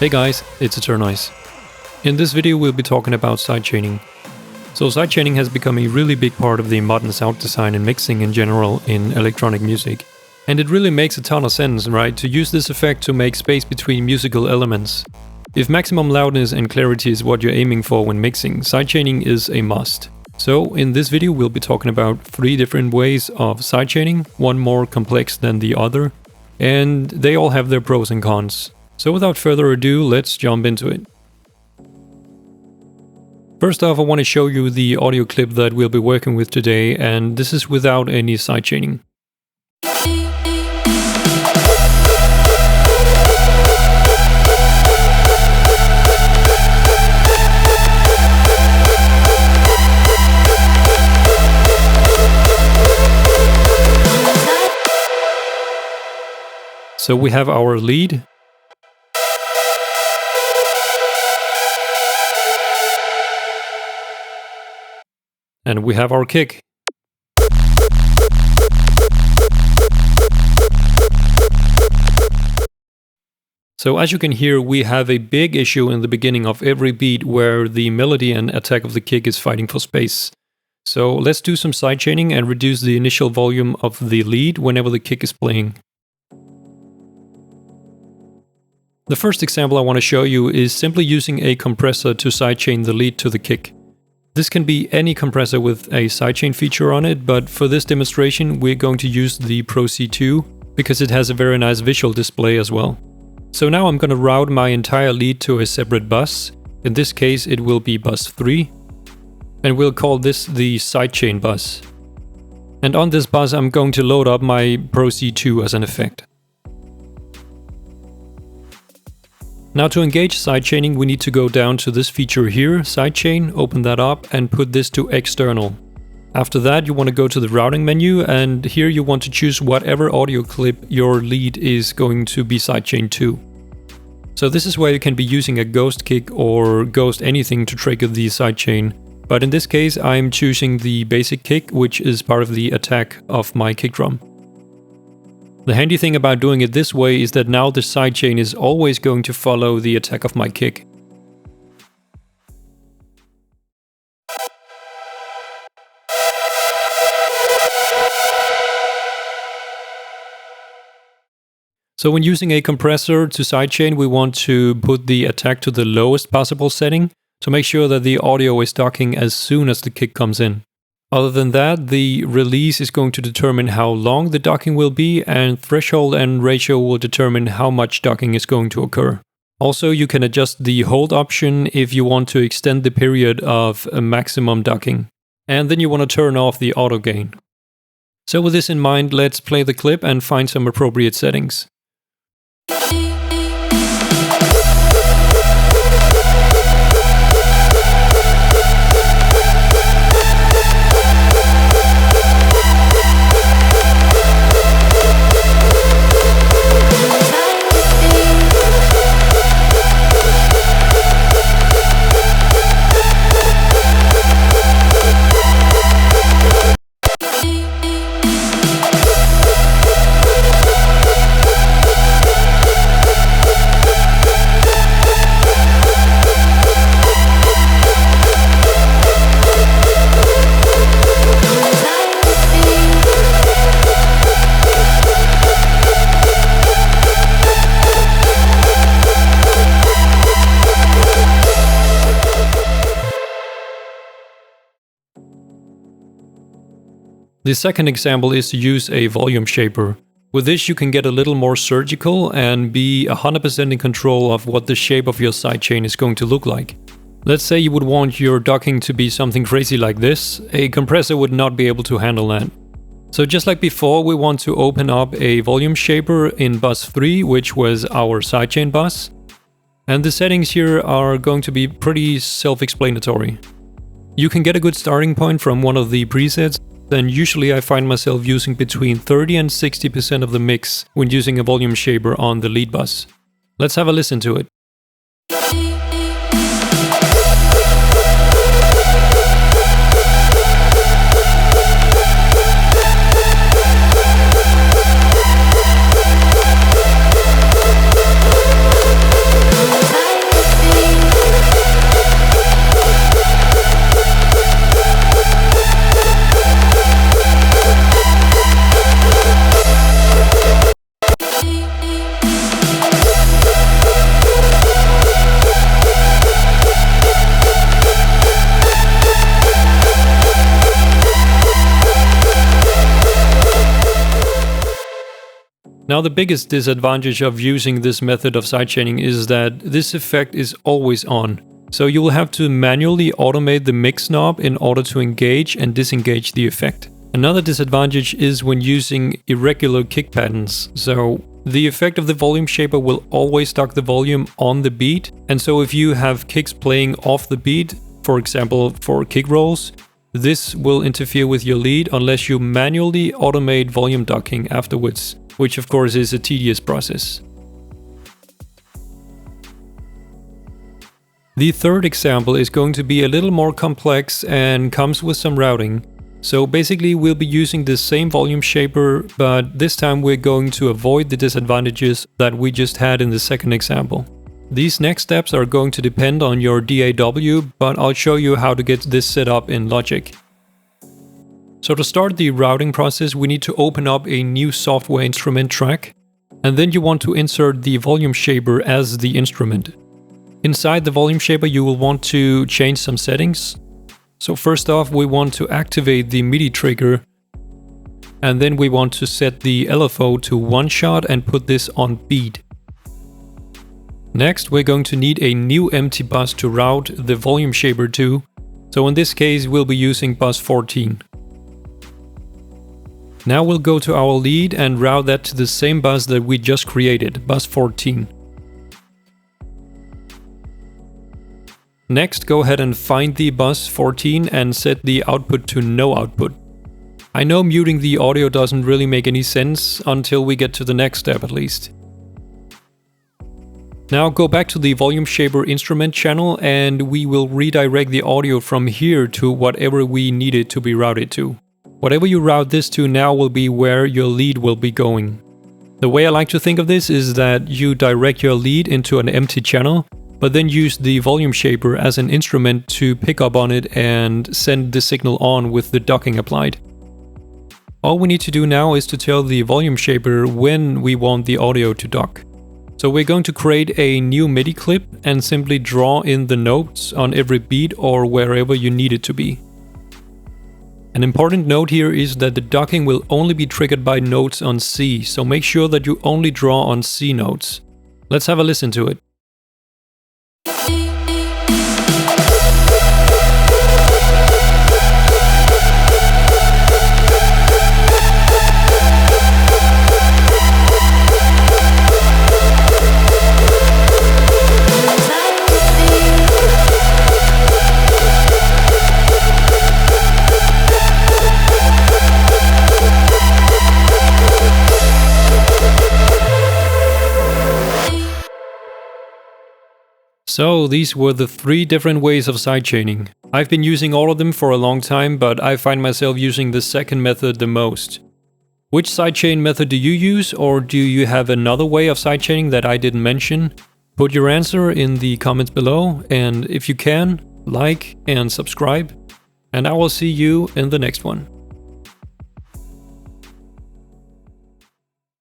Hey guys, it's Eternize. In this video we'll be talking about sidechaining. So sidechaining has become a really big part of the modern sound design and mixing in general in electronic music. And it really makes a ton of sense, right, to use this effect to make space between musical elements. If maximum loudness and clarity is what you're aiming for when mixing, sidechaining is a must. So in this video we'll be talking about 3 different ways of sidechaining, one more complex than the other, and they all have their pros and cons. So without further ado, let's jump into it. First off, I want to show you the audio clip that we'll be working with today, and this is without any sidechaining. So we have our lead. And we have our kick. So as you can hear, we have a big issue in the beginning of every beat where the melody and attack of the kick is fighting for space. So let's do some sidechaining and reduce the initial volume of the lead whenever the kick is playing. The first example I want to show you is simply using a compressor to sidechain the lead to the kick. This can be any compressor with a sidechain feature on it, but for this demonstration we're going to use the Pro C2 because it has a very nice visual display as well. So now I'm going to route my entire lead to a separate bus. In this case it will be bus 3, and we'll call this the sidechain bus. And on this bus I'm going to load up my Pro C2 as an effect. Now to engage sidechaining we need to go down to this feature here, sidechain, open that up and put this to external. After that you want to go to the routing menu, and here you want to choose whatever audio clip your lead is going to be sidechained to. So this is where you can be using a ghost kick or ghost anything to trigger the sidechain, but in this case I'm choosing the basic kick, which is part of the attack of my kick drum. The handy thing about doing it this way is that now the sidechain is always going to follow the attack of my kick. So when using a compressor to sidechain, we want to put the attack to the lowest possible setting to make sure that the audio is docking as soon as the kick comes in. Other than that, the release is going to determine how long the docking will be, and threshold and ratio will determine how much docking is going to occur. Also, you can adjust the hold option if you want to extend the period of maximum docking. And then you want to turn off the auto gain. So with this in mind, let's play the clip and find some appropriate settings. The second example is to use a volume shaper. With this you can get a little more surgical and be 100% in control of what the shape of your sidechain is going to look like. Let's say you would want your docking to be something crazy like this. A compressor would not be able to handle that. So just like before, we want to open up a volume shaper in bus 3, which was our sidechain bus. And the settings here are going to be pretty self-explanatory. You can get a good starting point from one of the presets. Then usually I find myself using between 30 and 60% of the mix when using a volume shaper on the lead bus. Let's have a listen to it. Now the biggest disadvantage of using this method of sidechaining is that this effect is always on. So you will have to manually automate the mix knob in order to engage and disengage the effect. Another disadvantage is when using irregular kick patterns. So the effect of the volume shaper will always duck the volume on the beat. And so if you have kicks playing off the beat, for example for kick rolls, this will interfere with your lead unless you manually automate volume ducking afterwards, which of course is a tedious process. The third example is going to be a little more complex and comes with some routing. So basically we'll be using the same volume shaper, but this time we're going to avoid the disadvantages that we just had in the second example. These next steps are going to depend on your DAW, but I'll show you how to get this set up in Logic. So to start the routing process, we need to open up a new software instrument track, and then you want to insert the volume shaper as the instrument. Inside the volume shaper you will want to change some settings. So first off we want to activate the MIDI trigger, and then we want to set the LFO to 1 shot and put this on beat. Next we're going to need a new empty bus to route the volume shaper to, so in this case we'll be using bus 14. Now we'll go to our lead and route that to the same bus that we just created, bus 14. Next, go ahead and find the bus 14 and set the output to no output. I know muting the audio doesn't really make any sense until we get to the next step at least. Now go back to the volume shaper instrument channel and we will redirect the audio from here to whatever we need it to be routed to. Whatever you route this to now will be where your lead will be going. The way I like to think of this is that you direct your lead into an empty channel, but then use the volume shaper as an instrument to pick up on it and send the signal on with the ducking applied. All we need to do now is to tell the volume shaper when we want the audio to duck. So we're going to create a new MIDI clip and simply draw in the notes on every beat or wherever you need it to be. An important note here is that the ducking will only be triggered by notes on C, so make sure that you only draw on C notes. Let's have a listen to it. So these were the 3 different ways of sidechaining. I've been using all of them for a long time, but I find myself using the second method the most. Which sidechain method do you use, or do you have another way of sidechaining that I didn't mention? Put your answer in the comments below, and if you can, like and subscribe, and I will see you in the next one.